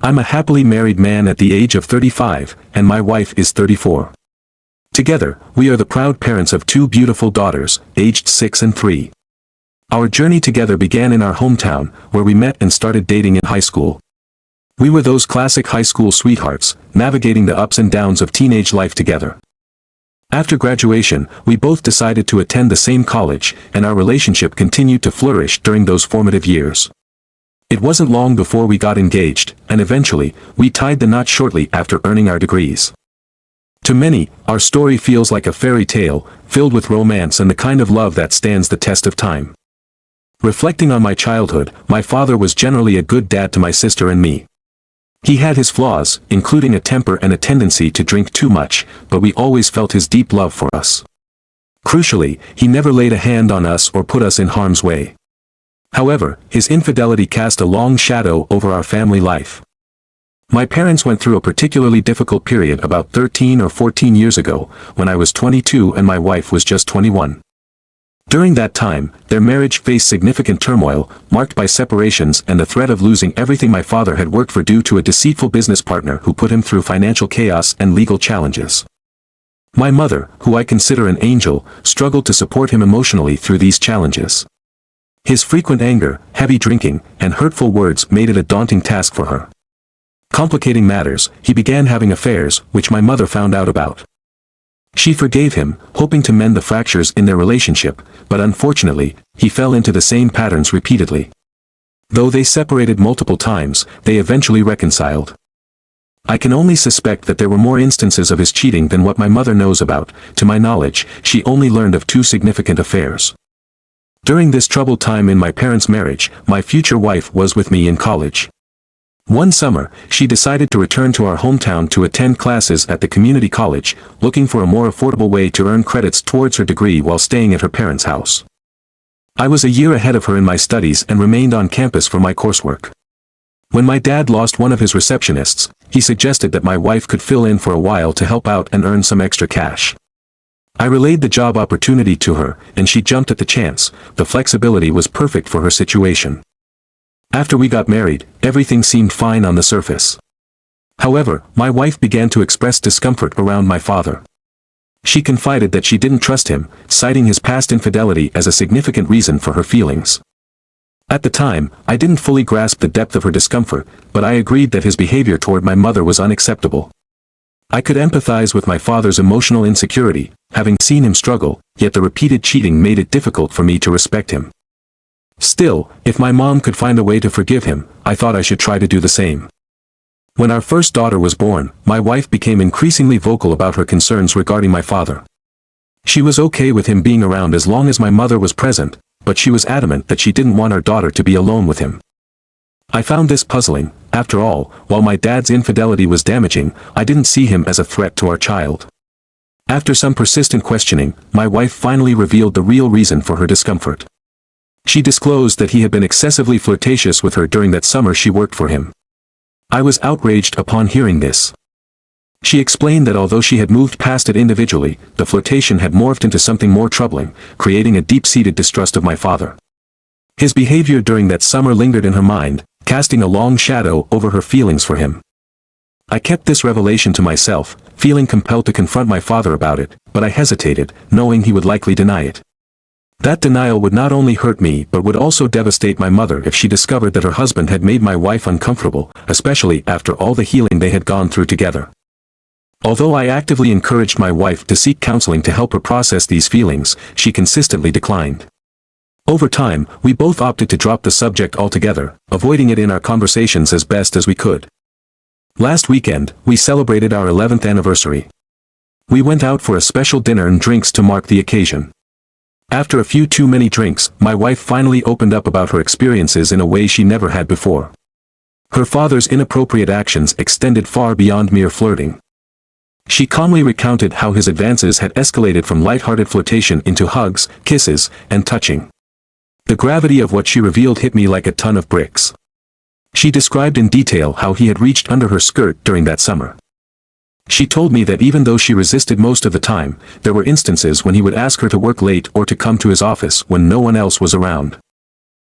I'm a happily married man at the age of 35, and my wife is 34. Together, we are the proud parents of two beautiful daughters, aged 6 and 3. Our journey together began in our hometown, where we met and started dating in high school. We were those classic high school sweethearts, navigating the ups and downs of teenage life together. After graduation, we both decided to attend the same college, and our relationship continued to flourish during those formative years. It wasn't long before we got engaged, and eventually, we tied the knot shortly after earning our degrees. To many, our story feels like a fairy tale, filled with romance and the kind of love that stands the test of time. Reflecting on my childhood, my father was generally a good dad to my sister and me. He had his flaws, including a temper and a tendency to drink too much, but we always felt his deep love for us. Crucially, he never laid a hand on us or put us in harm's way. However, his infidelity cast a long shadow over our family life. My parents went through a particularly difficult period about 13 or 14 years ago, when I was 22 and my wife was just 21. During that time, their marriage faced significant turmoil, marked by separations and the threat of losing everything my father had worked for due to a deceitful business partner who put him through financial chaos and legal challenges. My mother, who I consider an angel, struggled to support him emotionally through these challenges. His frequent anger, heavy drinking, and hurtful words made it a daunting task for her. Complicating matters, he began having affairs, which my mother found out about. She forgave him, hoping to mend the fractures in their relationship, but unfortunately, he fell into the same patterns repeatedly. Though they separated multiple times, they eventually reconciled. I can only suspect that there were more instances of his cheating than what my mother knows about. To my knowledge, she only learned of 2 significant affairs. During this troubled time in my parents' marriage, my future wife was with me in college. One summer, she decided to return to our hometown to attend classes at the community college, looking for a more affordable way to earn credits towards her degree while staying at her parents' house. I was a year ahead of her in my studies and remained on campus for my coursework. When my dad lost one of his receptionists, he suggested that my wife could fill in for a while to help out and earn some extra cash. I relayed the job opportunity to her, and she jumped at the chance. The flexibility was perfect for her situation. After we got married, everything seemed fine on the surface. However, my wife began to express discomfort around my father. She confided that she didn't trust him, citing his past infidelity as a significant reason for her feelings. At the time, I didn't fully grasp the depth of her discomfort, but I agreed that his behavior toward my mother was unacceptable. I could empathize with my father's emotional insecurity, having seen him struggle, yet the repeated cheating made it difficult for me to respect him. Still, if my mom could find a way to forgive him, I thought I should try to do the same. When our first daughter was born, my wife became increasingly vocal about her concerns regarding my father. She was okay with him being around as long as my mother was present, but she was adamant that she didn't want our daughter to be alone with him. I found this puzzling. After all, while my dad's infidelity was damaging, I didn't see him as a threat to our child. After some persistent questioning, my wife finally revealed the real reason for her discomfort. She disclosed that he had been excessively flirtatious with her during that summer she worked for him. I was outraged upon hearing this. She explained that although she had moved past it individually, the flirtation had morphed into something more troubling, creating a deep-seated distrust of my father. His behavior during that summer lingered in her mind, casting a long shadow over her feelings for him. I kept this revelation to myself, feeling compelled to confront my father about it, but I hesitated, knowing he would likely deny it. That denial would not only hurt me but would also devastate my mother if she discovered that her husband had made my wife uncomfortable, especially after all the healing they had gone through together. Although I actively encouraged my wife to seek counseling to help her process these feelings, she consistently declined. Over time, we both opted to drop the subject altogether, avoiding it in our conversations as best as we could. Last weekend, we celebrated our 11th anniversary. We went out for a special dinner and drinks to mark the occasion. After a few too many drinks, my wife finally opened up about her experiences in a way she never had before. Her father's inappropriate actions extended far beyond mere flirting. She calmly recounted how his advances had escalated from light-hearted flirtation into hugs, kisses, and touching. The gravity of what she revealed hit me like a ton of bricks. She described in detail how he had reached under her skirt during that summer. She told me that even though she resisted most of the time, there were instances when he would ask her to work late or to come to his office when no one else was around.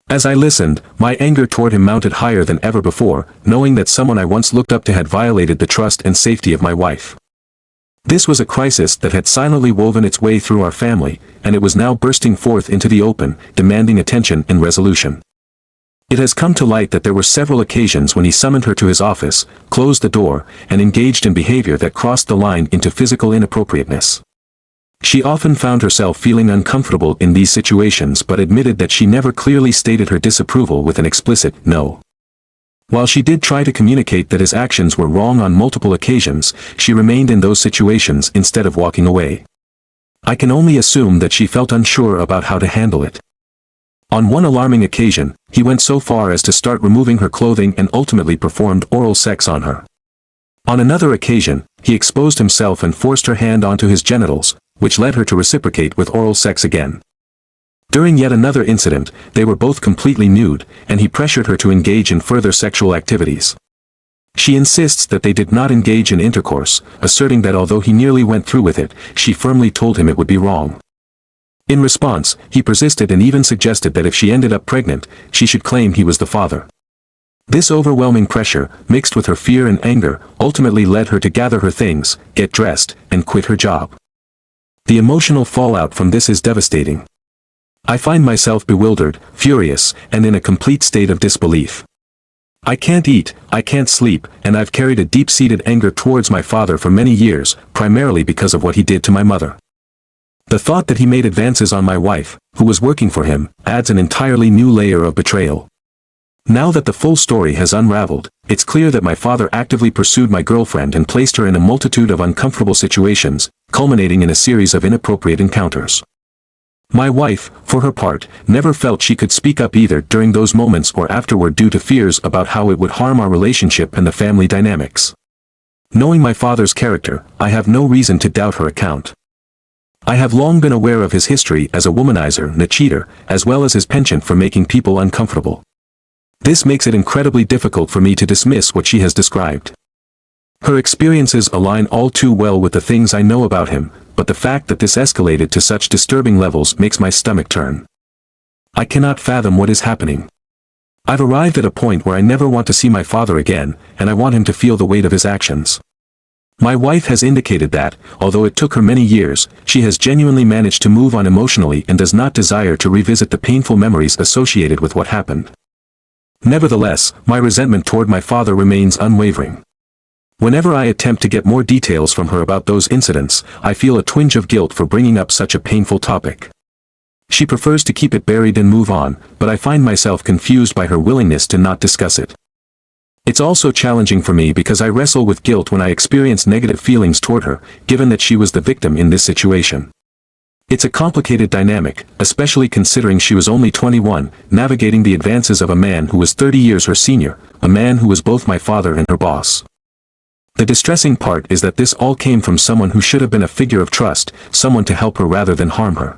As I listened, my anger toward him mounted higher than ever before, knowing that someone I once looked up to had violated the trust and safety of my wife. This was a crisis that had silently woven its way through our family, and it was now bursting forth into the open, demanding attention and resolution. It has come to light that there were several occasions when he summoned her to his office, closed the door, and engaged in behavior that crossed the line into physical inappropriateness. She often found herself feeling uncomfortable in these situations but admitted that she never clearly stated her disapproval with an explicit no. While she did try to communicate that his actions were wrong on multiple occasions, she remained in those situations instead of walking away. I can only assume that she felt unsure about how to handle it. On one alarming occasion, he went so far as to start removing her clothing and ultimately performed oral sex on her. On another occasion, he exposed himself and forced her hand onto his genitals, which led her to reciprocate with oral sex again. During yet another incident, they were both completely nude, and he pressured her to engage in further sexual activities. She insists that they did not engage in intercourse, asserting that although he nearly went through with it, she firmly told him it would be wrong. In response, he persisted and even suggested that if she ended up pregnant, she should claim he was the father. This overwhelming pressure, mixed with her fear and anger, ultimately led her to gather her things, get dressed, and quit her job. The emotional fallout from this is devastating. I find myself bewildered, furious, and in a complete state of disbelief. I can't eat, I can't sleep, and I've carried a deep-seated anger towards my father for many years, primarily because of what he did to my mother. The thought that he made advances on my wife, who was working for him, adds an entirely new layer of betrayal. Now that the full story has unraveled, it's clear that my father actively pursued my girlfriend and placed her in a multitude of uncomfortable situations, culminating in a series of inappropriate encounters. My wife, for her part, never felt she could speak up either during those moments or afterward due to fears about how it would harm our relationship and the family dynamics. Knowing my father's character, I have no reason to doubt her account. I have long been aware of his history as a womanizer and a cheater, as well as his penchant for making people uncomfortable. This makes it incredibly difficult for me to dismiss what she has described. Her experiences align all too well with the things I know about him, but the fact that this escalated to such disturbing levels makes my stomach turn. I cannot fathom what is happening. I've arrived at a point where I never want to see my father again, and I want him to feel the weight of his actions. My wife has indicated that, although it took her many years, she has genuinely managed to move on emotionally and does not desire to revisit the painful memories associated with what happened. Nevertheless, my resentment toward my father remains unwavering. Whenever I attempt to get more details from her about those incidents, I feel a twinge of guilt for bringing up such a painful topic. She prefers to keep it buried and move on, but I find myself confused by her willingness to not discuss it. It's also challenging for me because I wrestle with guilt when I experience negative feelings toward her, given that she was the victim in this situation. It's a complicated dynamic, especially considering she was only 21, navigating the advances of a man who was 30 years her senior, a man who was both my father and her boss. The distressing part is that this all came from someone who should have been a figure of trust, someone to help her rather than harm her.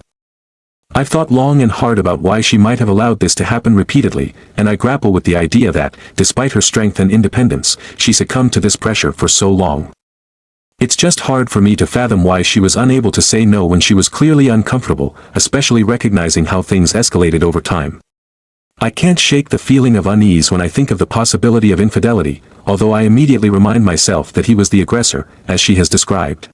I've thought long and hard about why she might have allowed this to happen repeatedly, and I grapple with the idea that, despite her strength and independence, she succumbed to this pressure for so long. It's just hard for me to fathom why she was unable to say no when she was clearly uncomfortable, especially recognizing how things escalated over time. I can't shake the feeling of unease when I think of the possibility of infidelity, although I immediately remind myself that he was the aggressor, as she has described.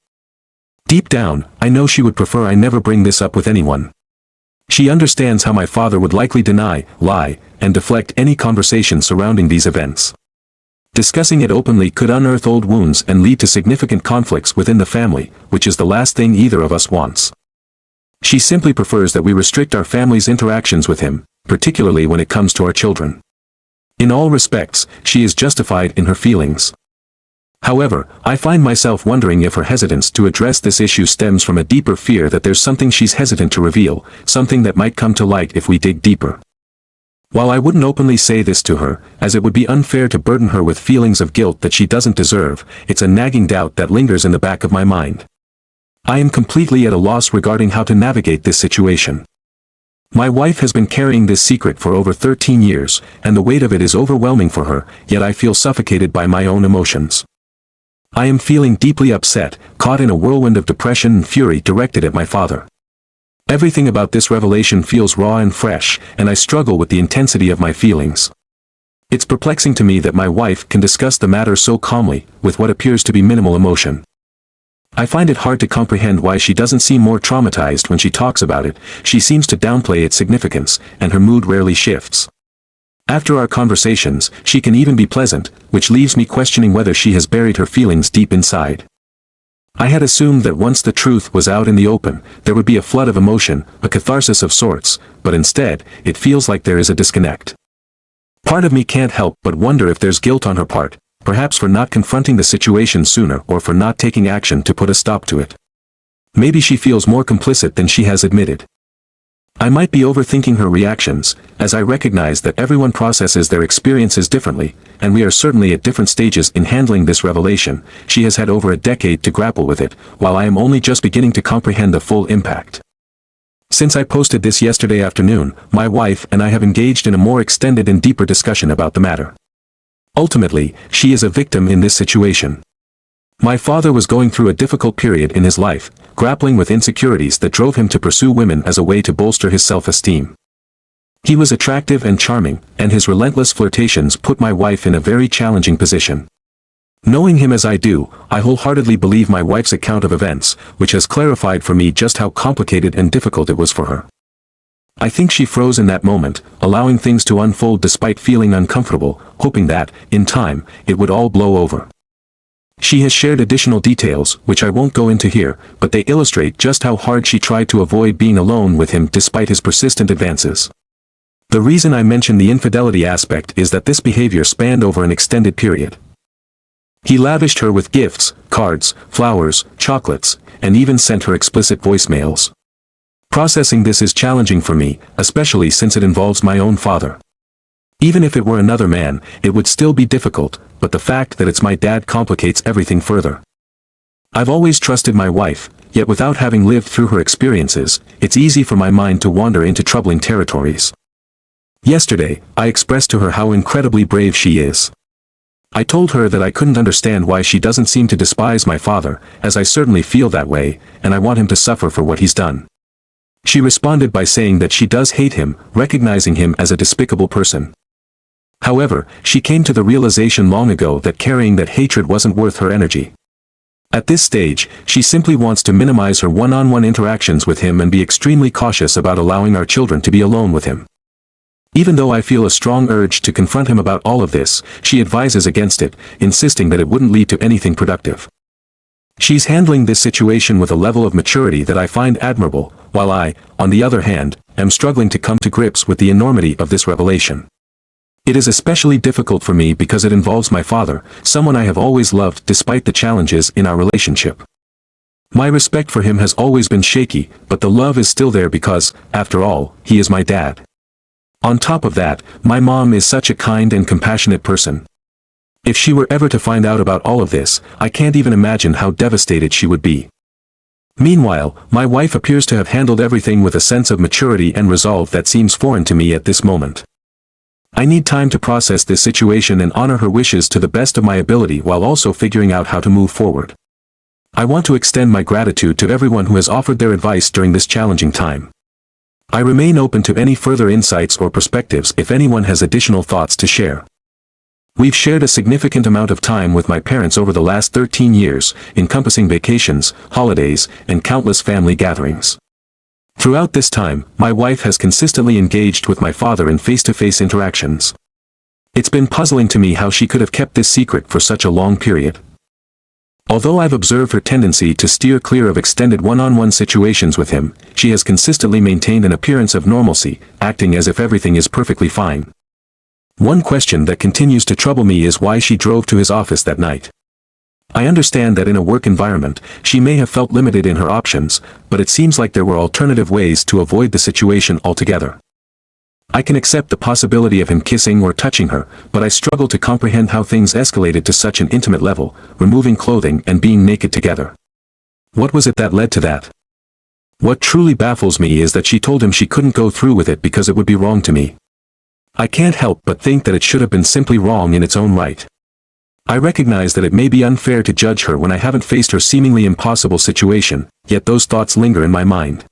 Deep down, I know she would prefer I never bring this up with anyone. She understands how my father would likely deny, lie, and deflect any conversation surrounding these events. Discussing it openly could unearth old wounds and lead to significant conflicts within the family, which is the last thing either of us wants. She simply prefers that we restrict our family's interactions with him, particularly when it comes to our children. In all respects, she is justified in her feelings. However, I find myself wondering if her hesitance to address this issue stems from a deeper fear that there's something she's hesitant to reveal, something that might come to light if we dig deeper. While I wouldn't openly say this to her, as it would be unfair to burden her with feelings of guilt that she doesn't deserve, it's a nagging doubt that lingers in the back of my mind. I am completely at a loss regarding how to navigate this situation. My wife has been carrying this secret for over 13 years, and the weight of it is overwhelming for her, yet I feel suffocated by my own emotions. I am feeling deeply upset, caught in a whirlwind of depression and fury directed at my father. Everything about this revelation feels raw and fresh, and I struggle with the intensity of my feelings. It's perplexing to me that my wife can discuss the matter so calmly, with what appears to be minimal emotion. I find it hard to comprehend why she doesn't seem more traumatized when she talks about it. She seems to downplay its significance, and her mood rarely shifts. After our conversations, she can even be pleasant, which leaves me questioning whether she has buried her feelings deep inside. I had assumed that once the truth was out in the open, there would be a flood of emotion, a catharsis of sorts, but instead, it feels like there is a disconnect. Part of me can't help but wonder if there's guilt on her part, perhaps for not confronting the situation sooner or for not taking action to put a stop to it. Maybe she feels more complicit than she has admitted. I might be overthinking her reactions, as I recognize that everyone processes their experiences differently, and we are certainly at different stages in handling this revelation. She has had over a decade to grapple with it, while I am only just beginning to comprehend the full impact. Since I posted this yesterday afternoon, my wife and I have engaged in a more extended and deeper discussion about the matter. Ultimately, she is a victim in this situation. My father was going through a difficult period in his life, grappling with insecurities that drove him to pursue women as a way to bolster his self-esteem. He was attractive and charming, and his relentless flirtations put my wife in a very challenging position. Knowing him as I do, I wholeheartedly believe my wife's account of events, which has clarified for me just how complicated and difficult it was for her. I think she froze in that moment, allowing things to unfold despite feeling uncomfortable, hoping that, in time, it would all blow over. She has shared additional details, which I won't go into here, but they illustrate just how hard she tried to avoid being alone with him despite his persistent advances. The reason I mention the infidelity aspect is that this behavior spanned over an extended period. He lavished her with gifts, cards, flowers, chocolates, and even sent her explicit voicemails. Processing this is challenging for me, especially since it involves my own father. Even if it were another man, it would still be difficult, but the fact that it's my dad complicates everything further. I've always trusted my wife, yet without having lived through her experiences, it's easy for my mind to wander into troubling territories. Yesterday, I expressed to her how incredibly brave she is. I told her that I couldn't understand why she doesn't seem to despise my father, as I certainly feel that way, and I want him to suffer for what he's done. She responded by saying that she does hate him, recognizing him as a despicable person. However, she came to the realization long ago that carrying that hatred wasn't worth her energy. At this stage, she simply wants to minimize her one-on-one interactions with him and be extremely cautious about allowing our children to be alone with him. Even though I feel a strong urge to confront him about all of this, she advises against it, insisting that it wouldn't lead to anything productive. She's handling this situation with a level of maturity that I find admirable, while I, on the other hand, am struggling to come to grips with the enormity of this revelation. It is especially difficult for me because it involves my father, someone I have always loved despite the challenges in our relationship. My respect for him has always been shaky, but the love is still there because, after all, he is my dad. On top of that, my mom is such a kind and compassionate person. If she were ever to find out about all of this, I can't even imagine how devastated she would be. Meanwhile, my wife appears to have handled everything with a sense of maturity and resolve that seems foreign to me at this moment. I need time to process this situation and honor her wishes to the best of my ability while also figuring out how to move forward. I want to extend my gratitude to everyone who has offered their advice during this challenging time. I remain open to any further insights or perspectives if anyone has additional thoughts to share. We've shared a significant amount of time with my parents over the last 13 years, encompassing vacations, holidays, and countless family gatherings. Throughout this time, my wife has consistently engaged with my father in face-to-face interactions. It's been puzzling to me how she could have kept this secret for such a long period. Although I've observed her tendency to steer clear of extended one-on-one situations with him, she has consistently maintained an appearance of normalcy, acting as if everything is perfectly fine. One question that continues to trouble me is why she drove to his office that night. I understand that in a work environment, she may have felt limited in her options, but it seems like there were alternative ways to avoid the situation altogether. I can accept the possibility of him kissing or touching her, but I struggle to comprehend how things escalated to such an intimate level, removing clothing and being naked together. What was it that led to that? What truly baffles me is that she told him she couldn't go through with it because it would be wrong to me. I can't help but think that it should have been simply wrong in its own right. I recognize that it may be unfair to judge her when I haven't faced her seemingly impossible situation, yet those thoughts linger in my mind.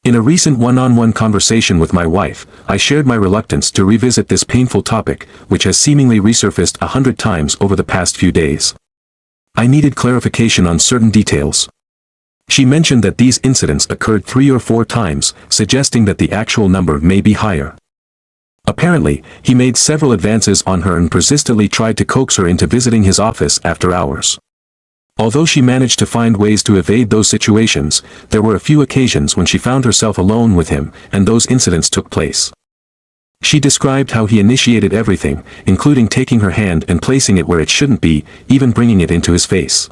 In a recent one-on-one conversation with my wife, I shared my reluctance to revisit this painful topic, which has seemingly resurfaced 100 times over the past few days. I needed clarification on certain details. She mentioned that these incidents occurred 3 or 4 times, suggesting that the actual number may be higher. Apparently, he made several advances on her and persistently tried to coax her into visiting his office after hours. Although she managed to find ways to evade those situations, there were a few occasions when she found herself alone with him, and those incidents took place. She described how he initiated everything, including taking her hand and placing it where it shouldn't be, even bringing it into his face.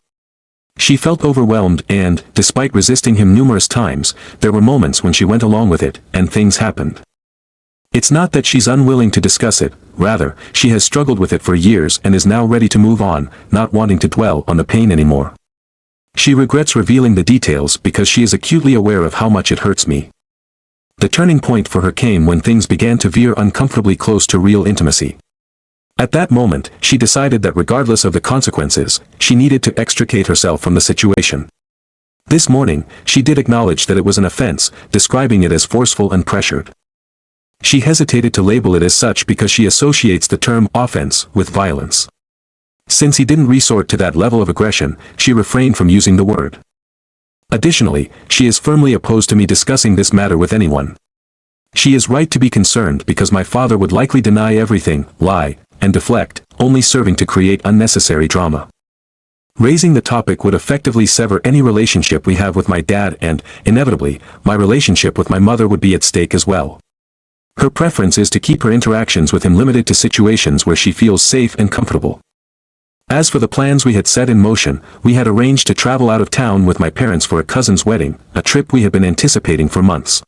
She felt overwhelmed and, despite resisting him numerous times, there were moments when she went along with it, and things happened. It's not that she's unwilling to discuss it, rather, she has struggled with it for years and is now ready to move on, not wanting to dwell on the pain anymore. She regrets revealing the details because she is acutely aware of how much it hurts me. The turning point for her came when things began to veer uncomfortably close to real intimacy. At that moment, she decided that regardless of the consequences, she needed to extricate herself from the situation. This morning, she did acknowledge that it was an offense, describing it as forceful and pressured. She hesitated to label it as such because she associates the term offense with violence. Since he didn't resort to that level of aggression, she refrained from using the word. Additionally, she is firmly opposed to me discussing this matter with anyone. She is right to be concerned because my father would likely deny everything, lie, and deflect, only serving to create unnecessary drama. Raising the topic would effectively sever any relationship we have with my dad and, inevitably, my relationship with my mother would be at stake as well. Her preference is to keep her interactions with him limited to situations where she feels safe and comfortable. As for the plans we had set in motion, we had arranged to travel out of town with my parents for a cousin's wedding, a trip we had been anticipating for months.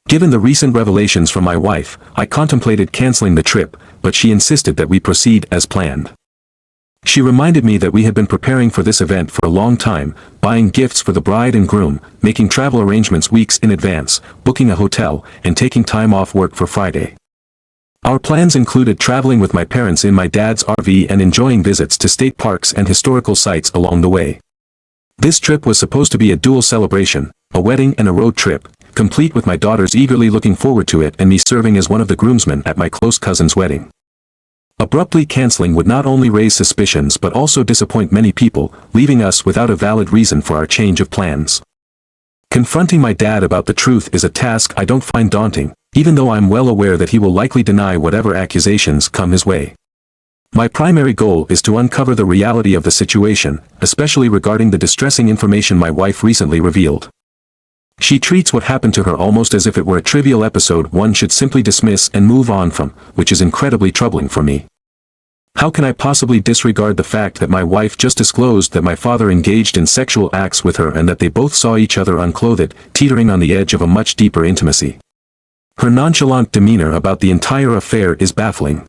Given the recent revelations from my wife, I contemplated canceling the trip, but she insisted that we proceed as planned. She reminded me that we had been preparing for this event for a long time, buying gifts for the bride and groom, making travel arrangements weeks in advance, booking a hotel, and taking time off work for Friday. Our plans included traveling with my parents in my dad's RV and enjoying visits to state parks and historical sites along the way. This trip was supposed to be a dual celebration, a wedding and a road trip, complete with my daughters eagerly looking forward to it and me serving as one of the groomsmen at my close cousin's wedding. Abruptly canceling would not only raise suspicions but also disappoint many people, leaving us without a valid reason for our change of plans. Confronting my dad about the truth is a task I don't find daunting, even though I'm well aware that he will likely deny whatever accusations come his way. My primary goal is to uncover the reality of the situation, especially regarding the distressing information my wife recently revealed. She treats what happened to her almost as if it were a trivial episode one should simply dismiss and move on from, which is incredibly troubling for me. How can I possibly disregard the fact that my wife just disclosed that my father engaged in sexual acts with her and that they both saw each other unclothed, teetering on the edge of a much deeper intimacy? Her nonchalant demeanor about the entire affair is baffling.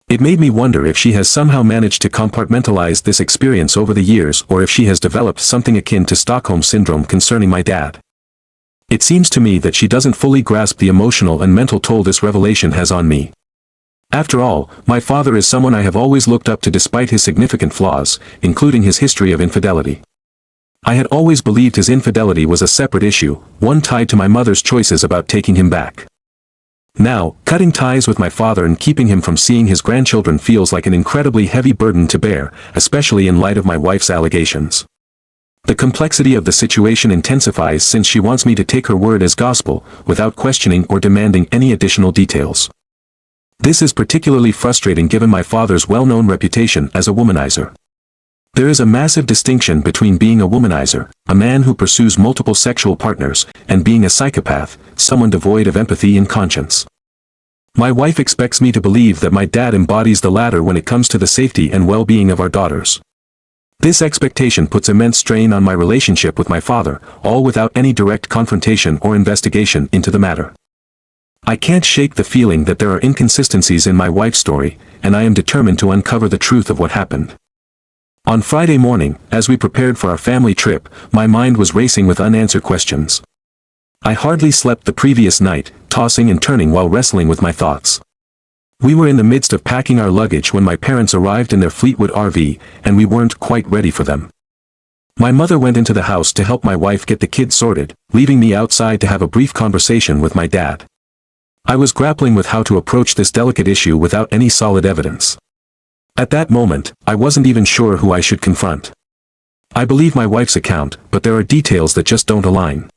It made me wonder if she has somehow managed to compartmentalize this experience over the years or if she has developed something akin to Stockholm Syndrome concerning my dad. It seems to me that she doesn't fully grasp the emotional and mental toll this revelation has on me. After all, my father is someone I have always looked up to despite his significant flaws, including his history of infidelity. I had always believed his infidelity was a separate issue, one tied to my mother's choices about taking him back. Now, cutting ties with my father and keeping him from seeing his grandchildren feels like an incredibly heavy burden to bear, especially in light of my wife's allegations. The complexity of the situation intensifies since she wants me to take her word as gospel, without questioning or demanding any additional details. This is particularly frustrating given my father's well-known reputation as a womanizer. There is a massive distinction between being a womanizer, a man who pursues multiple sexual partners, and being a psychopath, someone devoid of empathy and conscience. My wife expects me to believe that my dad embodies the latter when it comes to the safety and well-being of our daughters. This expectation puts immense strain on my relationship with my father, all without any direct confrontation or investigation into the matter. I can't shake the feeling that there are inconsistencies in my wife's story, and I am determined to uncover the truth of what happened. On Friday morning, as we prepared for our family trip, my mind was racing with unanswered questions. I hardly slept the previous night, tossing and turning while wrestling with my thoughts. We were in the midst of packing our luggage when my parents arrived in their Fleetwood RV, and we weren't quite ready for them. My mother went into the house to help my wife get the kids sorted, leaving me outside to have a brief conversation with my dad. I was grappling with how to approach this delicate issue without any solid evidence. At that moment, I wasn't even sure who I should confront. I believe my wife's account, but there are details that just don't align.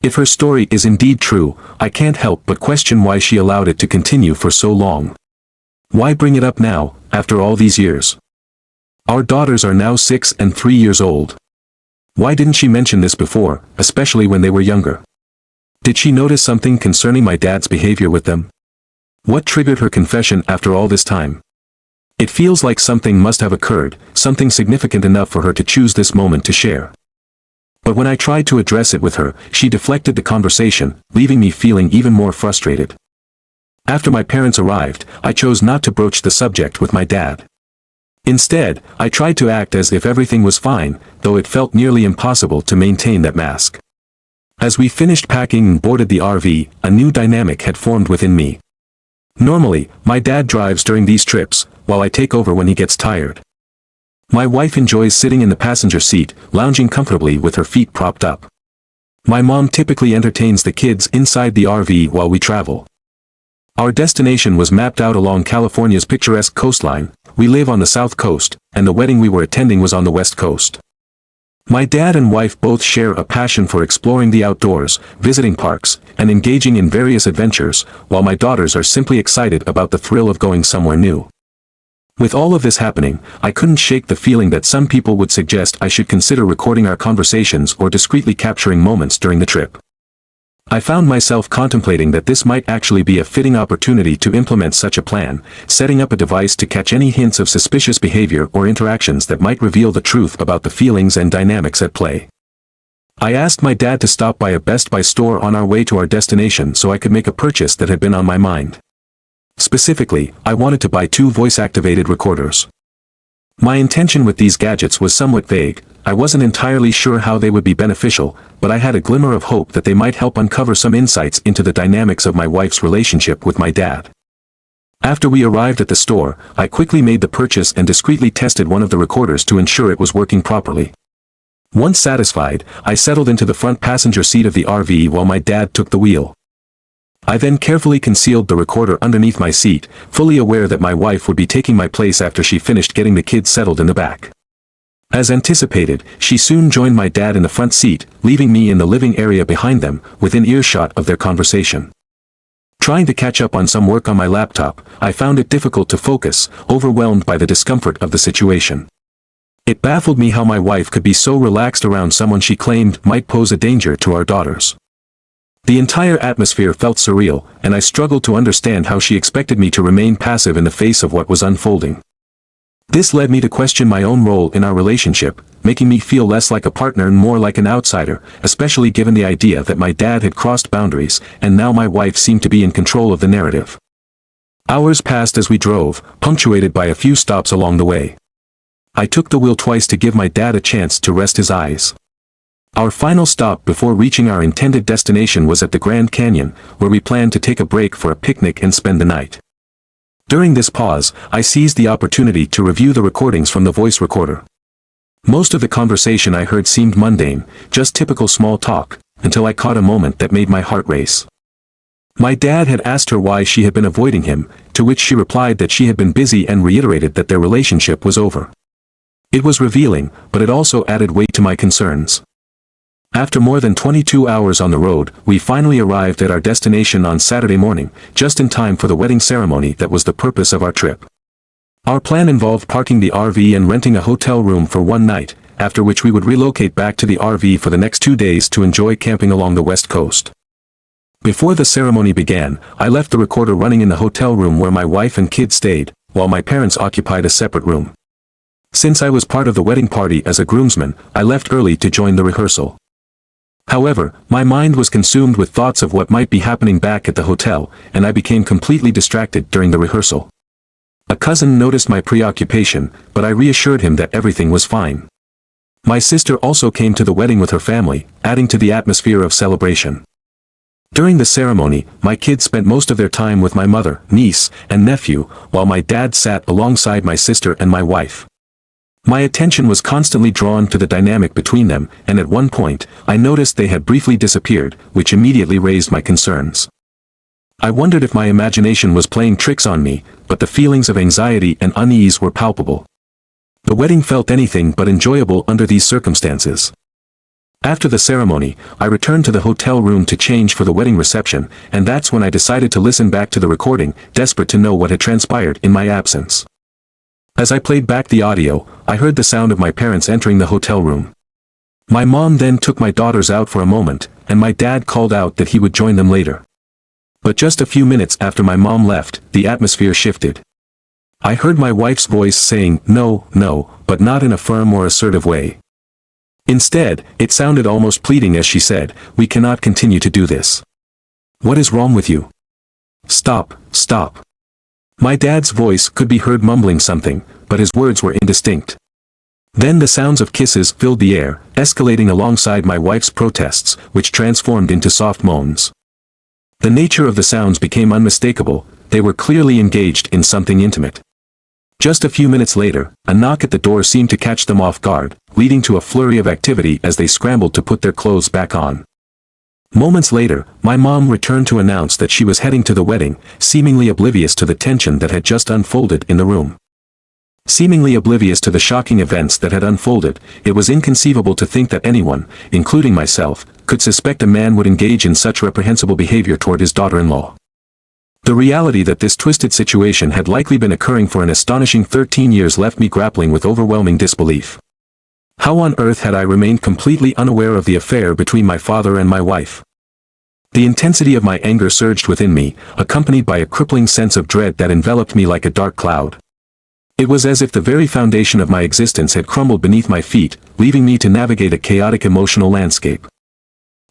If her story is indeed true, I can't help but question why she allowed it to continue for so long. Why bring it up now, after all these years? Our daughters are now 6 and 3 years old. Why didn't she mention this before, especially when they were younger? Did she notice something concerning my dad's behavior with them? What triggered her confession after all this time? It feels like something must have occurred, something significant enough for her to choose this moment to share. But when I tried to address it with her, she deflected the conversation, leaving me feeling even more frustrated. After my parents arrived, I chose not to broach the subject with my dad. Instead, I tried to act as if everything was fine, though it felt nearly impossible to maintain that mask. As we finished packing and boarded the RV, a new dynamic had formed within me. Normally, my dad drives during these trips, while I take over when he gets tired. My wife enjoys sitting in the passenger seat, lounging comfortably with her feet propped up. My mom typically entertains the kids inside the RV while we travel. Our destination was mapped out along California's picturesque coastline. We live on the south coast, and the wedding we were attending was on the west coast. My dad and wife both share a passion for exploring the outdoors, visiting parks, and engaging in various adventures, while my daughters are simply excited about the thrill of going somewhere new. With all of this happening, I couldn't shake the feeling that some people would suggest I should consider recording our conversations or discreetly capturing moments during the trip. I found myself contemplating that this might actually be a fitting opportunity to implement such a plan, setting up a device to catch any hints of suspicious behavior or interactions that might reveal the truth about the feelings and dynamics at play. I asked my dad to stop by a Best Buy store on our way to our destination so I could make a purchase that had been on my mind. Specifically, I wanted to buy 2 voice-activated recorders. My intention with these gadgets was somewhat vague. I wasn't entirely sure how they would be beneficial, but I had a glimmer of hope that they might help uncover some insights into the dynamics of my wife's relationship with my dad. After we arrived at the store, I quickly made the purchase and discreetly tested one of the recorders to ensure it was working properly. Once satisfied, I settled into the front passenger seat of the RV while my dad took the wheel. I then carefully concealed the recorder underneath my seat, fully aware that my wife would be taking my place after she finished getting the kids settled in the back. As anticipated, she soon joined my dad in the front seat, leaving me in the living area behind them, within earshot of their conversation. Trying to catch up on some work on my laptop, I found it difficult to focus, overwhelmed by the discomfort of the situation. It baffled me how my wife could be so relaxed around someone she claimed might pose a danger to our daughters. The entire atmosphere felt surreal, and I struggled to understand how she expected me to remain passive in the face of what was unfolding. This led me to question my own role in our relationship, making me feel less like a partner and more like an outsider, especially given the idea that my dad had crossed boundaries, and now my wife seemed to be in control of the narrative. Hours passed as we drove, punctuated by a few stops along the way. I took the wheel twice to give my dad a chance to rest his eyes. Our final stop before reaching our intended destination was at the Grand Canyon, where we planned to take a break for a picnic and spend the night. During this pause, I seized the opportunity to review the recordings from the voice recorder. Most of the conversation I heard seemed mundane, just typical small talk, until I caught a moment that made my heart race. My dad had asked her why she had been avoiding him, to which she replied that she had been busy and reiterated that their relationship was over. It was revealing, but it also added weight to my concerns. After more than 22 hours on the road, we finally arrived at our destination on Saturday morning, just in time for the wedding ceremony that was the purpose of our trip. Our plan involved parking the RV and renting a hotel room for one night, after which we would relocate back to the RV for the next 2 days to enjoy camping along the west coast. Before the ceremony began, I left the recorder running in the hotel room where my wife and kids stayed, while my parents occupied a separate room. Since I was part of the wedding party as a groomsman, I left early to join the rehearsal. However, my mind was consumed with thoughts of what might be happening back at the hotel, and I became completely distracted during the rehearsal. A cousin noticed my preoccupation, but I reassured him that everything was fine. My sister also came to the wedding with her family, adding to the atmosphere of celebration. During the ceremony, my kids spent most of their time with my mother, niece, and nephew, while my dad sat alongside my sister and my wife. My attention was constantly drawn to the dynamic between them, and at one point, I noticed they had briefly disappeared, which immediately raised my concerns. I wondered if my imagination was playing tricks on me, but the feelings of anxiety and unease were palpable. The wedding felt anything but enjoyable under these circumstances. After the ceremony, I returned to the hotel room to change for the wedding reception, and that's when I decided to listen back to the recording, desperate to know what had transpired in my absence. As I played back the audio, I heard the sound of my parents entering the hotel room. My mom then took my daughters out for a moment, and my dad called out that he would join them later. But just a few minutes after my mom left, the atmosphere shifted. I heard my wife's voice saying, "No, no," but not in a firm or assertive way. Instead, it sounded almost pleading as she said, "We cannot continue to do this. What is wrong with you? Stop, stop." My dad's voice could be heard mumbling something, but his words were indistinct. Then the sounds of kisses filled the air, escalating alongside my wife's protests, which transformed into soft moans. The nature of the sounds became unmistakable, they were clearly engaged in something intimate. Just a few minutes later, a knock at the door seemed to catch them off guard, leading to a flurry of activity as they scrambled to put their clothes back on. Moments later, my mom returned to announce that she was heading to the wedding, seemingly oblivious to the tension that had just unfolded in the room. Seemingly oblivious to the shocking events that had unfolded, it was inconceivable to think that anyone, including myself, could suspect a man would engage in such reprehensible behavior toward his daughter-in-law. The reality that this twisted situation had likely been occurring for an astonishing 13 years left me grappling with overwhelming disbelief. How on earth had I remained completely unaware of the affair between my father and my wife? The intensity of my anger surged within me, accompanied by a crippling sense of dread that enveloped me like a dark cloud. It was as if the very foundation of my existence had crumbled beneath my feet, leaving me to navigate a chaotic emotional landscape.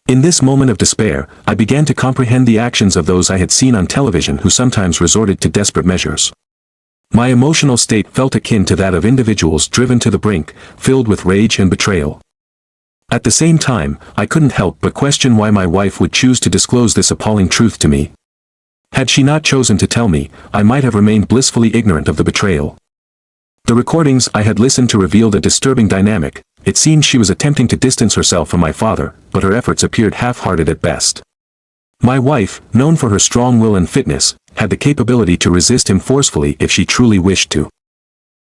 In this moment of despair, I began to comprehend the actions of those I had seen on television who sometimes resorted to desperate measures. My emotional state felt akin to that of individuals driven to the brink, filled with rage and betrayal. At the same time, I couldn't help but question why my wife would choose to disclose this appalling truth to me. Had she not chosen to tell me, I might have remained blissfully ignorant of the betrayal. The recordings I had listened to revealed a disturbing dynamic. It seemed she was attempting to distance herself from my father, but her efforts appeared half-hearted at best. My wife, known for her strong will and fitness, had the capability to resist him forcefully if she truly wished to.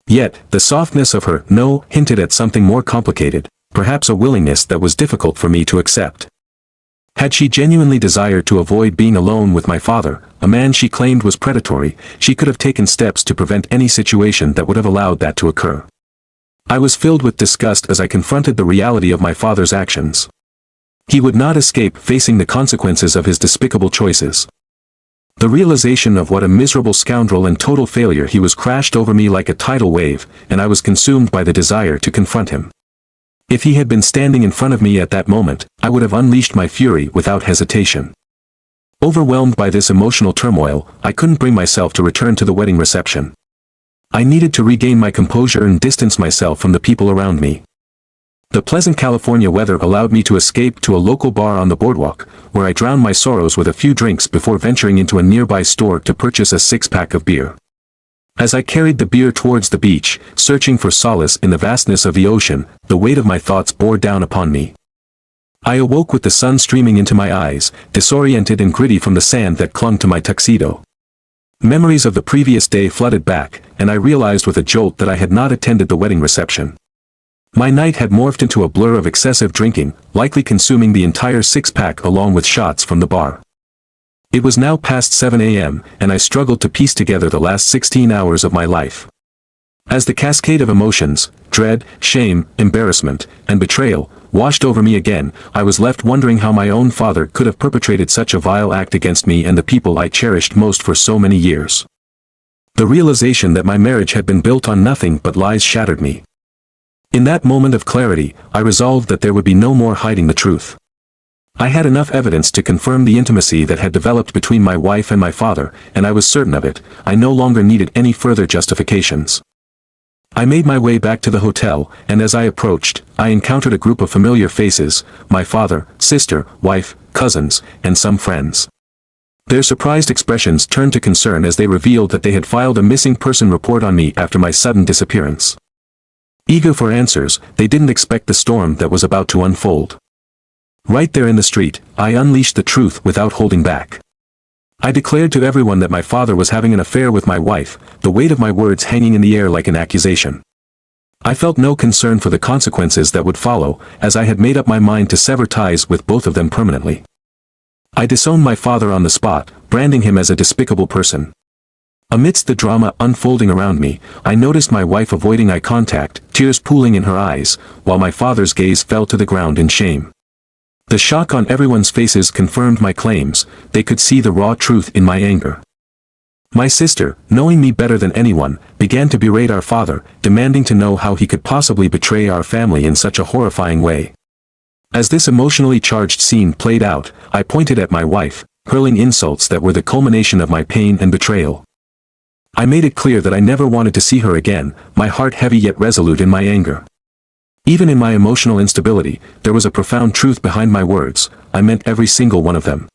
Yet, the softness of her "no" hinted at something more complicated, perhaps a willingness that was difficult for me to accept. Had she genuinely desired to avoid being alone with my father, a man she claimed was predatory, she could have taken steps to prevent any situation that would have allowed that to occur. I was filled with disgust as I confronted the reality of my father's actions. He would not escape facing the consequences of his despicable choices. The realization of what a miserable scoundrel and total failure he was crashed over me like a tidal wave, and I was consumed by the desire to confront him. If he had been standing in front of me at that moment, I would have unleashed my fury without hesitation. Overwhelmed by this emotional turmoil, I couldn't bring myself to return to the wedding reception. I needed to regain my composure and distance myself from the people around me. The pleasant California weather allowed me to escape to a local bar on the boardwalk, where I drowned my sorrows with a few drinks before venturing into a nearby store to purchase a six-pack of beer. As I carried the beer towards the beach, searching for solace in the vastness of the ocean, the weight of my thoughts bore down upon me. I awoke with the sun streaming into my eyes, disoriented and gritty from the sand that clung to my tuxedo. Memories of the previous day flooded back, and I realized with a jolt that I had not attended the wedding reception. My night had morphed into a blur of excessive drinking, likely consuming the entire six-pack along with shots from the bar. It was now past 7 a.m., and I struggled to piece together the last 16 hours of my life. As the cascade of emotions, dread, shame, embarrassment, and betrayal, washed over me again, I was left wondering how my own father could have perpetrated such a vile act against me and the people I cherished most for so many years. The realization that my marriage had been built on nothing but lies shattered me. In that moment of clarity, I resolved that there would be no more hiding the truth. I had enough evidence to confirm the intimacy that had developed between my wife and my father, and I was certain of it. I no longer needed any further justifications. I made my way back to the hotel, and as I approached, I encountered a group of familiar faces: my father, sister, wife, cousins, and some friends. Their surprised expressions turned to concern as they revealed that they had filed a missing person report on me after my sudden disappearance. Eager for answers, they didn't expect the storm that was about to unfold. Right there in the street, I unleashed the truth without holding back. I declared to everyone that my father was having an affair with my wife, the weight of my words hanging in the air like an accusation. I felt no concern for the consequences that would follow, as I had made up my mind to sever ties with both of them permanently. I disowned my father on the spot, branding him as a despicable person. Amidst the drama unfolding around me, I noticed my wife avoiding eye contact, tears pooling in her eyes, while my father's gaze fell to the ground in shame. The shock on everyone's faces confirmed my claims. They could see the raw truth in my anger. My sister, knowing me better than anyone, began to berate our father, demanding to know how he could possibly betray our family in such a horrifying way. As this emotionally charged scene played out, I pointed at my wife, hurling insults that were the culmination of my pain and betrayal. I made it clear that I never wanted to see her again, my heart heavy yet resolute in my anger. Even in my emotional instability, there was a profound truth behind my words. I meant every single one of them.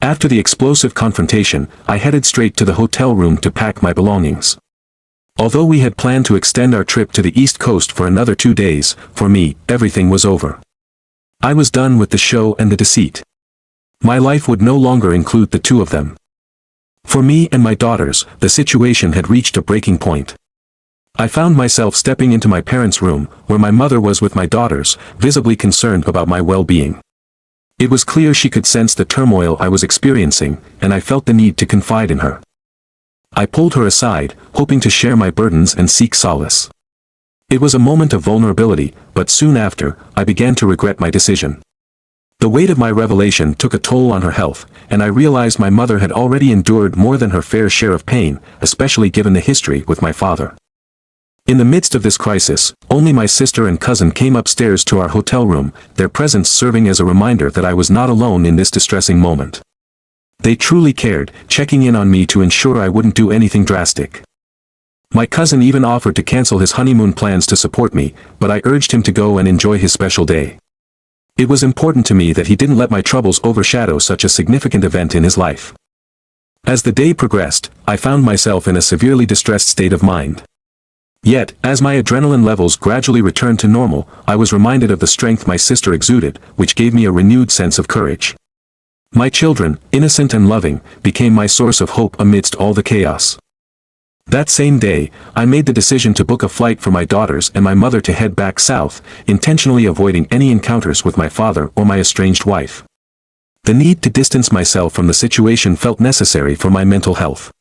After the explosive confrontation, I headed straight to the hotel room to pack my belongings. Although we had planned to extend our trip to the East Coast for another 2 days, for me, everything was over. I was done with the show and the deceit. My life would no longer include the two of them. For me and my daughters, the situation had reached a breaking point. I found myself stepping into my parents' room, where my mother was with my daughters, visibly concerned about my well-being. It was clear she could sense the turmoil I was experiencing, and I felt the need to confide in her. I pulled her aside, hoping to share my burdens and seek solace. It was a moment of vulnerability, but soon after, I began to regret my decision. The weight of my revelation took a toll on her health, and I realized my mother had already endured more than her fair share of pain, especially given the history with my father. In the midst of this crisis, only my sister and cousin came upstairs to our hotel room, their presence serving as a reminder that I was not alone in this distressing moment. They truly cared, checking in on me to ensure I wouldn't do anything drastic. My cousin even offered to cancel his honeymoon plans to support me, but I urged him to go and enjoy his special day. It was important to me that he didn't let my troubles overshadow such a significant event in his life. As the day progressed, I found myself in a severely distressed state of mind. Yet, as my adrenaline levels gradually returned to normal, I was reminded of the strength my sister exuded, which gave me a renewed sense of courage. My children, innocent and loving, became my source of hope amidst all the chaos. That same day, I made the decision to book a flight for my daughters and my mother to head back south, intentionally avoiding any encounters with my father or my estranged wife. The need to distance myself from the situation felt necessary for my mental health.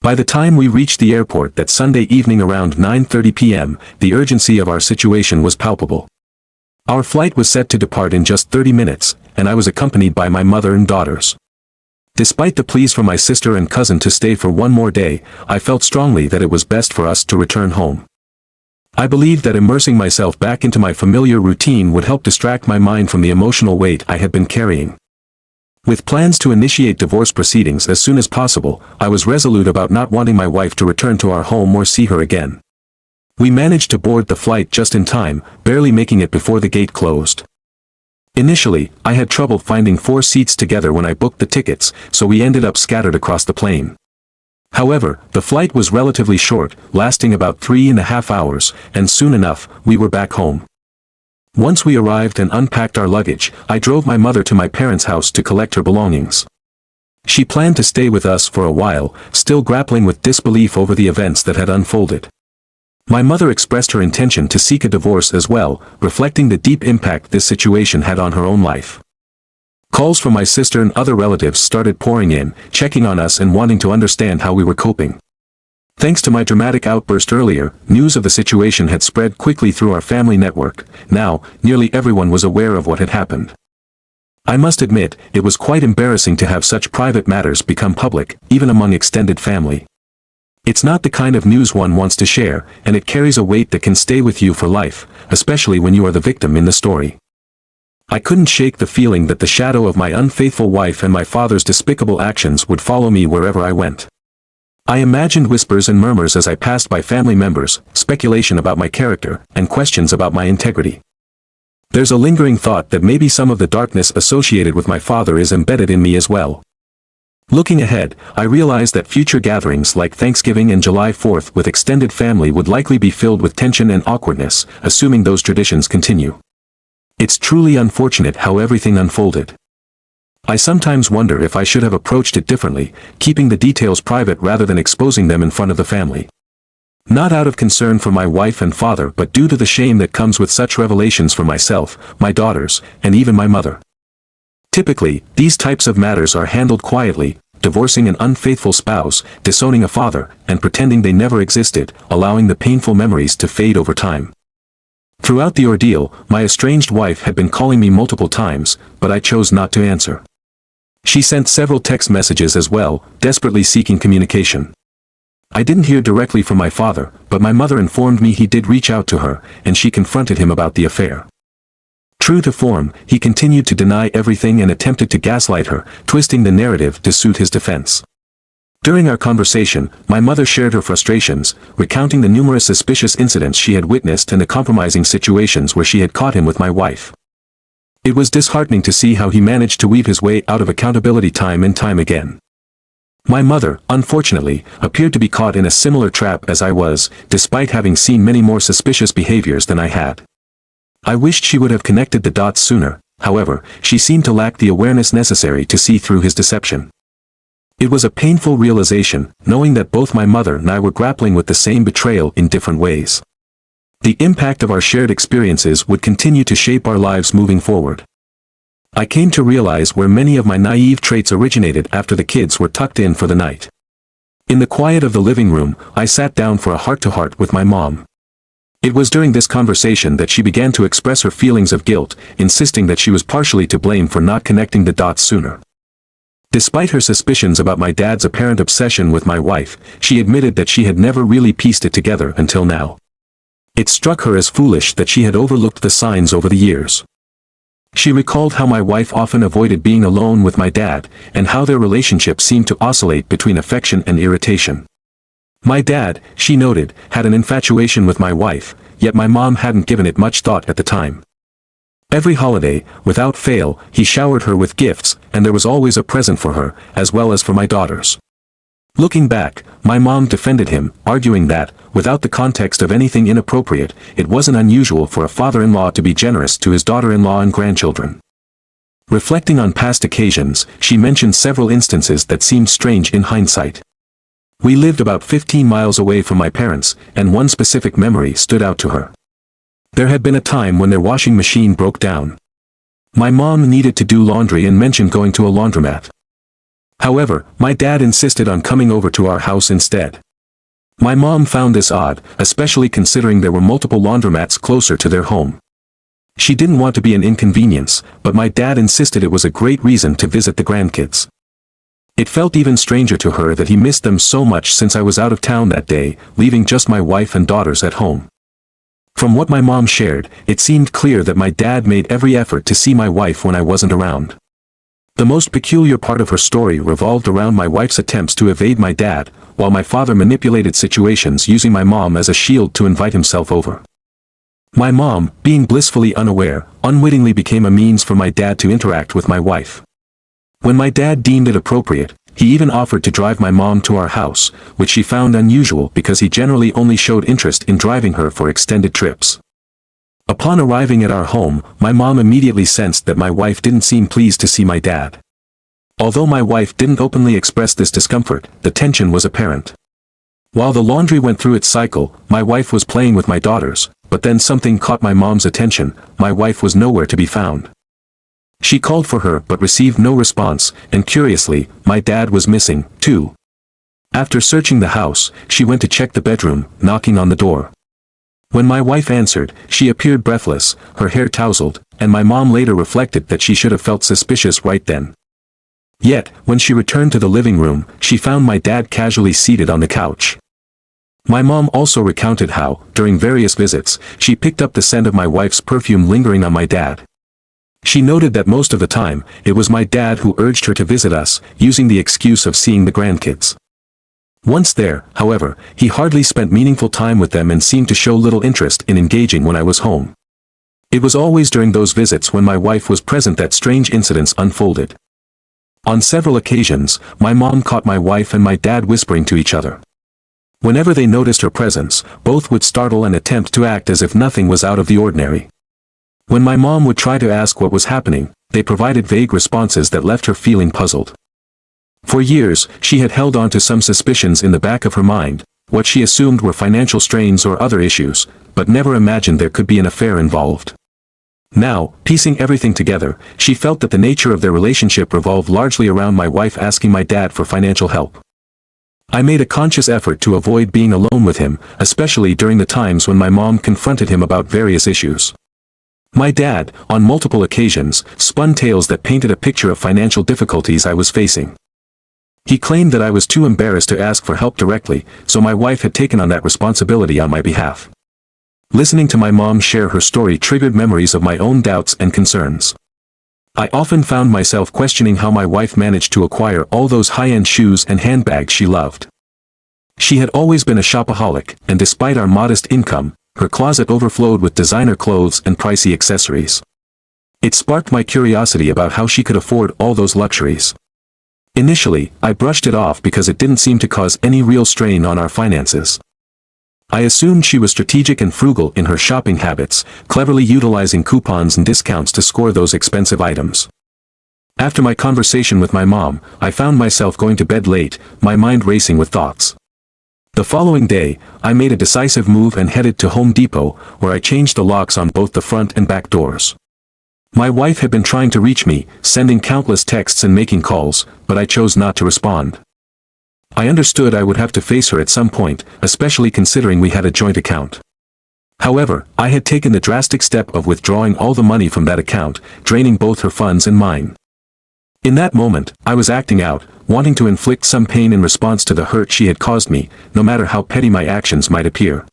By the time we reached the airport that Sunday evening around 9:30 p.m., the urgency of our situation was palpable. Our flight was set to depart in just 30 minutes, and I was accompanied by my mother and daughters. Despite the pleas from my sister and cousin to stay for one more day, I felt strongly that it was best for us to return home. I believed that immersing myself back into my familiar routine would help distract my mind from the emotional weight I had been carrying. With plans to initiate divorce proceedings as soon as possible, I was resolute about not wanting my wife to return to our home or see her again. We managed to board the flight just in time, barely making it before the gate closed. Initially, I had trouble finding 4 seats together when I booked the tickets, so we ended up scattered across the plane. However, the flight was relatively short, lasting about 3.5 hours, and soon enough, we were back home. Once we arrived and unpacked our luggage, I drove my mother to my parents' house to collect her belongings. She planned to stay with us for a while, still grappling with disbelief over the events that had unfolded. My mother expressed her intention to seek a divorce as well, reflecting the deep impact this situation had on her own life. Calls from my sister and other relatives started pouring in, checking on us and wanting to understand how we were coping. Thanks to my dramatic outburst earlier, news of the situation had spread quickly through our family network. Now, nearly everyone was aware of what had happened. I must admit, it was quite embarrassing to have such private matters become public, even among extended family. It's not the kind of news one wants to share, and it carries a weight that can stay with you for life, especially when you are the victim in the story. I couldn't shake the feeling that the shadow of my unfaithful wife and my father's despicable actions would follow me wherever I went. I imagined whispers and murmurs as I passed by family members, speculation about my character, and questions about my integrity. There's a lingering thought that maybe some of the darkness associated with my father is embedded in me as well. Looking ahead, I realized that future gatherings like Thanksgiving and July 4th with extended family would likely be filled with tension and awkwardness, assuming those traditions continue. It's truly unfortunate how everything unfolded. I sometimes wonder if I should have approached it differently, keeping the details private rather than exposing them in front of the family. Not out of concern for my wife and father, but due to the shame that comes with such revelations for myself, my daughters, and even my mother. Typically, these types of matters are handled quietly, divorcing an unfaithful spouse, disowning a father, and pretending they never existed, allowing the painful memories to fade over time. Throughout the ordeal, my estranged wife had been calling me multiple times, but I chose not to answer. She sent several text messages as well, desperately seeking communication. I didn't hear directly from my father, but my mother informed me he did reach out to her, and she confronted him about the affair. True to form, he continued to deny everything and attempted to gaslight her, twisting the narrative to suit his defense. During our conversation, my mother shared her frustrations, recounting the numerous suspicious incidents she had witnessed and the compromising situations where she had caught him with my wife. It was disheartening to see how he managed to weave his way out of accountability time and time again. My mother, unfortunately, appeared to be caught in a similar trap as I was, despite having seen many more suspicious behaviors than I had. I wished she would have connected the dots sooner, however, she seemed to lack the awareness necessary to see through his deception. It was a painful realization, knowing that both my mother and I were grappling with the same betrayal in different ways. The impact of our shared experiences would continue to shape our lives moving forward. I came to realize where many of my naive traits originated after the kids were tucked in for the night. In the quiet of the living room, I sat down for a heart-to-heart with my mom. It was during this conversation that she began to express her feelings of guilt, insisting that she was partially to blame for not connecting the dots sooner. Despite her suspicions about my dad's apparent obsession with my wife, she admitted that she had never really pieced it together until now. It struck her as foolish that she had overlooked the signs over the years. She recalled how my wife often avoided being alone with my dad, and how their relationship seemed to oscillate between affection and irritation. My dad, she noted, had an infatuation with my wife, yet my mom hadn't given it much thought at the time. Every holiday, without fail, he showered her with gifts, and there was always a present for her, as well as for my daughters. Looking back, my mom defended him, arguing that, without the context of anything inappropriate, it wasn't unusual for a father-in-law to be generous to his daughter-in-law and grandchildren. Reflecting on past occasions, she mentioned several instances that seemed strange in hindsight. We lived about 15 miles away from my parents, and one specific memory stood out to her. There had been a time when their washing machine broke down. My mom needed to do laundry and mentioned going to a laundromat. However, my dad insisted on coming over to our house instead. My mom found this odd, especially considering there were multiple laundromats closer to their home. She didn't want to be an inconvenience, but my dad insisted it was a great reason to visit the grandkids. It felt even stranger to her that he missed them so much since I was out of town that day, leaving just my wife and daughters at home. From what my mom shared, it seemed clear that my dad made every effort to see my wife when I wasn't around. The most peculiar part of her story revolved around my wife's attempts to evade my dad, while my father manipulated situations using my mom as a shield to invite himself over. My mom, being blissfully unaware, unwittingly became a means for my dad to interact with my wife. When my dad deemed it appropriate, he even offered to drive my mom to our house, which she found unusual because he generally only showed interest in driving her for extended trips. Upon arriving at our home, my mom immediately sensed that my wife didn't seem pleased to see my dad. Although my wife didn't openly express this discomfort, the tension was apparent. While the laundry went through its cycle, my wife was playing with my daughters, but then something caught my mom's attention. My wife was nowhere to be found. She called for her but received no response, and curiously, my dad was missing, too. After searching the house, she went to check the bedroom, knocking on the door. When my wife answered, she appeared breathless, her hair tousled, and my mom later reflected that she should have felt suspicious right then. Yet, when she returned to the living room, she found my dad casually seated on the couch. My mom also recounted how, during various visits, she picked up the scent of my wife's perfume lingering on my dad. She noted that most of the time, it was my dad who urged her to visit us, using the excuse of seeing the grandkids. Once there, however, he hardly spent meaningful time with them and seemed to show little interest in engaging when I was home. It was always during those visits when my wife was present that strange incidents unfolded. On several occasions, my mom caught my wife and my dad whispering to each other. Whenever they noticed her presence, both would startle and attempt to act as if nothing was out of the ordinary. When my mom would try to ask what was happening, they provided vague responses that left her feeling puzzled. For years, she had held on to some suspicions in the back of her mind, what she assumed were financial strains or other issues, but never imagined there could be an affair involved. Now, piecing everything together, she felt that the nature of their relationship revolved largely around my wife asking my dad for financial help. I made a conscious effort to avoid being alone with him, especially during the times when my mom confronted him about various issues. My dad, on multiple occasions, spun tales that painted a picture of financial difficulties I was facing. He claimed that I was too embarrassed to ask for help directly, so my wife had taken on that responsibility on my behalf. Listening to my mom share her story triggered memories of my own doubts and concerns. I often found myself questioning how my wife managed to acquire all those high-end shoes and handbags she loved. She had always been a shopaholic, and despite our modest income, her closet overflowed with designer clothes and pricey accessories. It sparked my curiosity about how she could afford all those luxuries. Initially, I brushed it off because it didn't seem to cause any real strain on our finances. I assumed she was strategic and frugal in her shopping habits, cleverly utilizing coupons and discounts to score those expensive items. After my conversation with my mom, I found myself going to bed late, my mind racing with thoughts. The following day, I made a decisive move and headed to Home Depot, where I changed the locks on both the front and back doors. My wife had been trying to reach me, sending countless texts and making calls, but I chose not to respond. I understood I would have to face her at some point, especially considering we had a joint account. However, I had taken the drastic step of withdrawing all the money from that account, draining both her funds and mine. In that moment, I was acting out, wanting to inflict some pain in response to the hurt she had caused me, no matter how petty my actions might appear.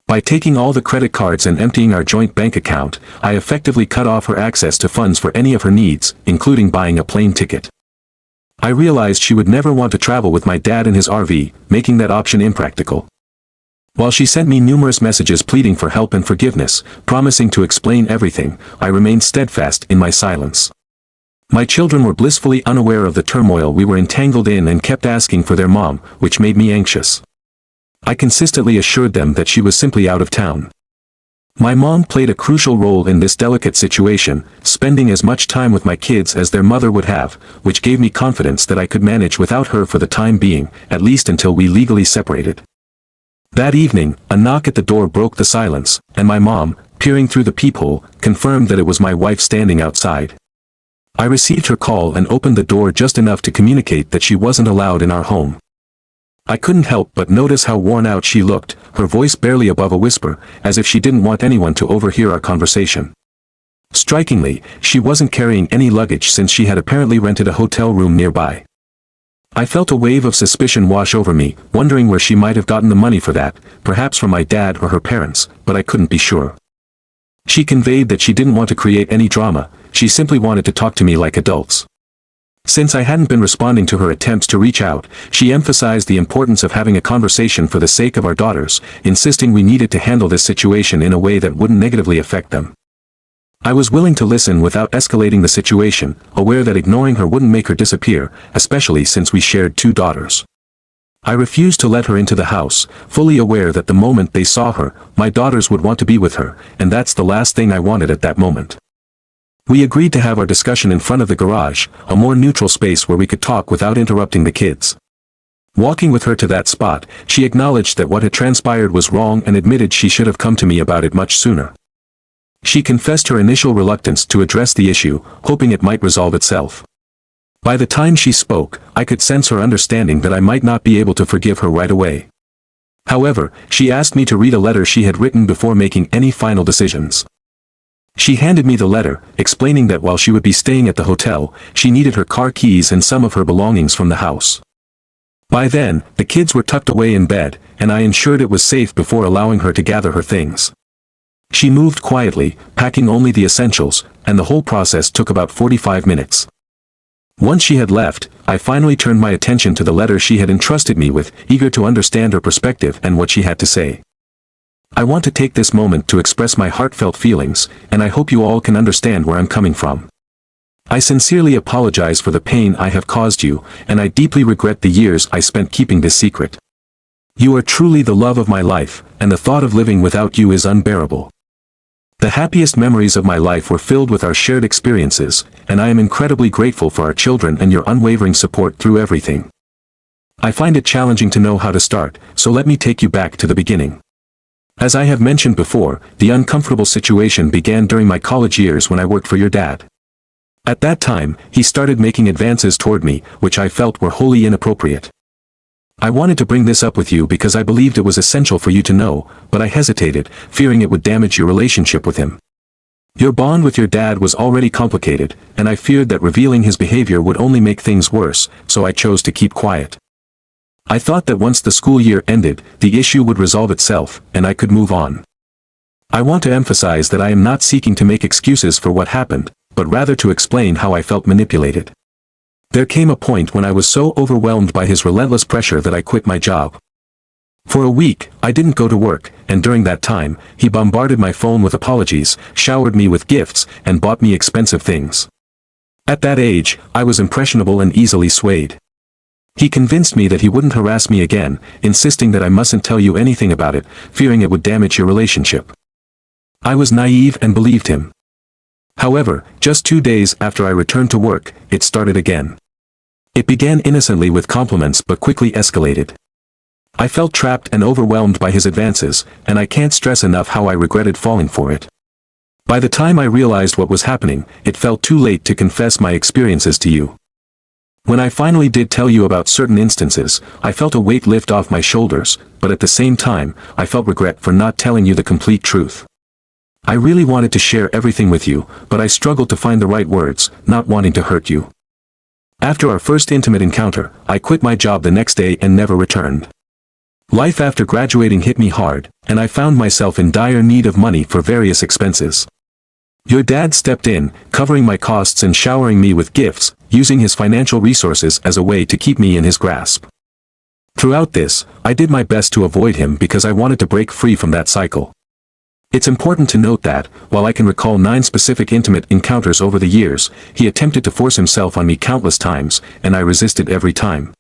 By taking all the credit cards and emptying our joint bank account, I effectively cut off her access to funds for any of her needs, including buying a plane ticket. I realized she would never want to travel with my dad in his RV, making that option impractical. While she sent me numerous messages pleading for help and forgiveness, promising to explain everything, I remained steadfast in my silence. My children were blissfully unaware of the turmoil we were entangled in and kept asking for their mom, which made me anxious. I consistently assured them that she was simply out of town. My mom played a crucial role in this delicate situation, spending as much time with my kids as their mother would have, which gave me confidence that I could manage without her for the time being, at least until we legally separated. That evening, a knock at the door broke the silence, and my mom, peering through the peephole, confirmed that it was my wife standing outside. I received her call and opened the door just enough to communicate that she wasn't allowed in our home. I couldn't help but notice how worn out she looked, her voice barely above a whisper, as if she didn't want anyone to overhear our conversation. Strikingly, she wasn't carrying any luggage since she had apparently rented a hotel room nearby. I felt a wave of suspicion wash over me, wondering where she might have gotten the money for that, perhaps from my dad or her parents, but I couldn't be sure. She conveyed that she didn't want to create any drama, she simply wanted to talk to me like adults. Since I hadn't been responding to her attempts to reach out, she emphasized the importance of having a conversation for the sake of our daughters, insisting we needed to handle this situation in a way that wouldn't negatively affect them. I was willing to listen without escalating the situation, aware that ignoring her wouldn't make her disappear, especially since we shared 2 daughters. I refused to let her into the house, fully aware that the moment they saw her, my daughters would want to be with her, and that's the last thing I wanted at that moment. We agreed to have our discussion in front of the garage, a more neutral space where we could talk without interrupting the kids. Walking with her to that spot, she acknowledged that what had transpired was wrong and admitted she should have come to me about it much sooner. She confessed her initial reluctance to address the issue, hoping it might resolve itself. By the time she spoke, I could sense her understanding that I might not be able to forgive her right away. However, she asked me to read a letter she had written before making any final decisions. She handed me the letter, explaining that while she would be staying at the hotel, she needed her car keys and some of her belongings from the house. By then, the kids were tucked away in bed, and I ensured it was safe before allowing her to gather her things. She moved quietly, packing only the essentials, and the whole process took about 45 minutes. Once she had left, I finally turned my attention to the letter she had entrusted me with, eager to understand her perspective and what she had to say. I want to take this moment to express my heartfelt feelings, and I hope you all can understand where I'm coming from. I sincerely apologize for the pain I have caused you, and I deeply regret the years I spent keeping this secret. You are truly the love of my life, and the thought of living without you is unbearable. The happiest memories of my life were filled with our shared experiences, and I am incredibly grateful for our children and your unwavering support through everything. I find it challenging to know how to start, so let me take you back to the beginning. As I have mentioned before, the uncomfortable situation began during my college years when I worked for your dad. At that time, he started making advances toward me, which I felt were wholly inappropriate. I wanted to bring this up with you because I believed it was essential for you to know, but I hesitated, fearing it would damage your relationship with him. Your bond with your dad was already complicated, and I feared that revealing his behavior would only make things worse, so I chose to keep quiet. I thought that once the school year ended, the issue would resolve itself, and I could move on. I want to emphasize that I am not seeking to make excuses for what happened, but rather to explain how I felt manipulated. There came a point when I was so overwhelmed by his relentless pressure that I quit my job. For a week, I didn't go to work, and during that time, he bombarded my phone with apologies, showered me with gifts, and bought me expensive things. At that age, I was impressionable and easily swayed. He convinced me that he wouldn't harass me again, insisting that I mustn't tell you anything about it, fearing it would damage your relationship. I was naive and believed him. However, just 2 days after I returned to work, it started again. It began innocently with compliments but quickly escalated. I felt trapped and overwhelmed by his advances, and I can't stress enough how I regretted falling for it. By the time I realized what was happening, it felt too late to confess my experiences to you. When I finally did tell you about certain instances, I felt a weight lift off my shoulders, but at the same time, I felt regret for not telling you the complete truth. I really wanted to share everything with you, but I struggled to find the right words, not wanting to hurt you. After our first intimate encounter, I quit my job the next day and never returned. Life after graduating hit me hard, and I found myself in dire need of money for various expenses. Your dad stepped in, covering my costs and showering me with gifts, using his financial resources as a way to keep me in his grasp. Throughout this, I did my best to avoid him because I wanted to break free from that cycle. It's important to note that, while I can recall 9 specific intimate encounters over the years, he attempted to force himself on me countless times, and I resisted every time.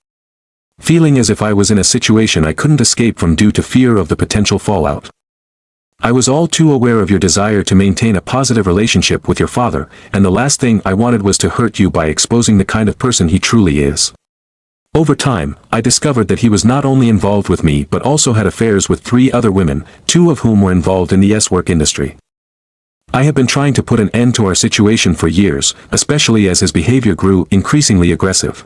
Feeling as if I was in a situation I couldn't escape from due to fear of the potential fallout. I was all too aware of your desire to maintain a positive relationship with your father, and the last thing I wanted was to hurt you by exposing the kind of person he truly is. Over time, I discovered that he was not only involved with me but also had affairs with 3 other women, 2 of whom were involved in the S-work industry. I have been trying to put an end to our situation for years, especially as his behavior grew increasingly aggressive.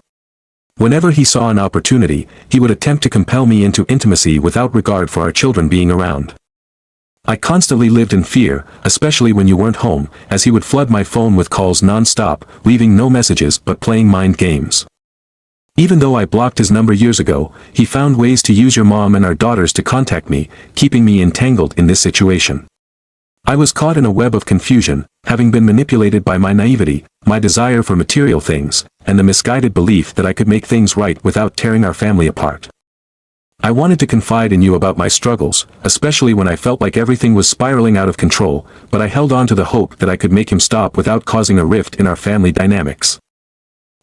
Whenever he saw an opportunity, he would attempt to compel me into intimacy without regard for our children being around. I constantly lived in fear, especially when you weren't home, as he would flood my phone with calls non-stop, leaving no messages but playing mind games. Even though I blocked his number years ago, he found ways to use your mom and our daughters to contact me, keeping me entangled in this situation. I was caught in a web of confusion, having been manipulated by my naivety, my desire for material things, and the misguided belief that I could make things right without tearing our family apart. I wanted to confide in you about my struggles, especially when I felt like everything was spiraling out of control, but I held on to the hope that I could make him stop without causing a rift in our family dynamics.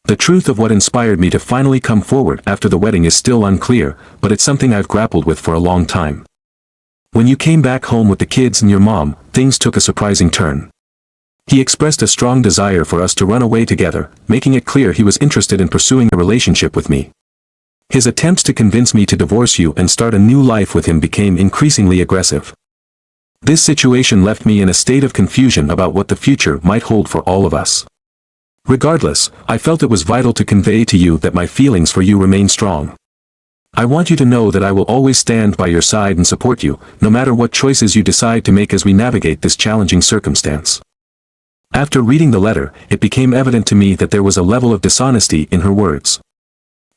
The truth of what inspired me to finally come forward after the wedding is still unclear, but it's something I've grappled with for a long time. When you came back home with the kids and your mom, things took a surprising turn. He expressed a strong desire for us to run away together, making it clear he was interested in pursuing a relationship with me. His attempts to convince me to divorce you and start a new life with him became increasingly aggressive. This situation left me in a state of confusion about what the future might hold for all of us. Regardless, I felt it was vital to convey to you that my feelings for you remain strong. I want you to know that I will always stand by your side and support you, no matter what choices you decide to make as we navigate this challenging circumstance. After reading the letter, it became evident to me that there was a level of dishonesty in her words.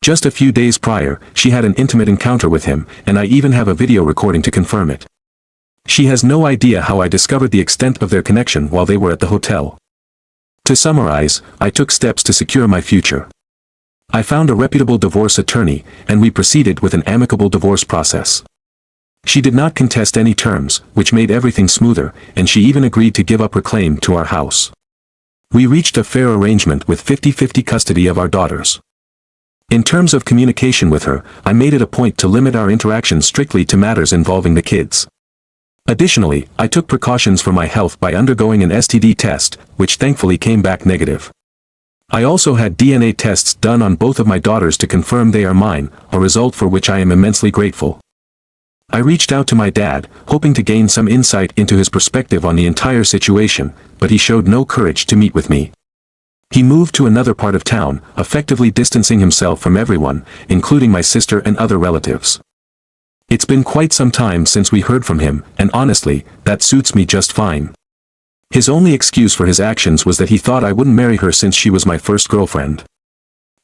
Just a few days prior, she had an intimate encounter with him, and I even have a video recording to confirm it. She has no idea how I discovered the extent of their connection while they were at the hotel. To summarize, I took steps to secure my future. I found a reputable divorce attorney, and we proceeded with an amicable divorce process. She did not contest any terms, which made everything smoother, and she even agreed to give up her claim to our house. We reached a fair arrangement with 50-50 custody of our daughters. In terms of communication with her, I made it a point to limit our interactions strictly to matters involving the kids. Additionally, I took precautions for my health by undergoing an STD test, which thankfully came back negative. I also had DNA tests done on both of my daughters to confirm they are mine, a result for which I am immensely grateful. I reached out to my dad, hoping to gain some insight into his perspective on the entire situation, but he showed no courage to meet with me. He moved to another part of town, effectively distancing himself from everyone, including my sister and other relatives. It's been quite some time since we heard from him, and honestly, that suits me just fine. His only excuse for his actions was that he thought I wouldn't marry her since she was my first girlfriend.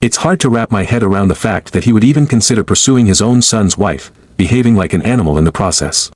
It's hard to wrap my head around the fact that he would even consider pursuing his own son's wife, behaving like an animal in the process.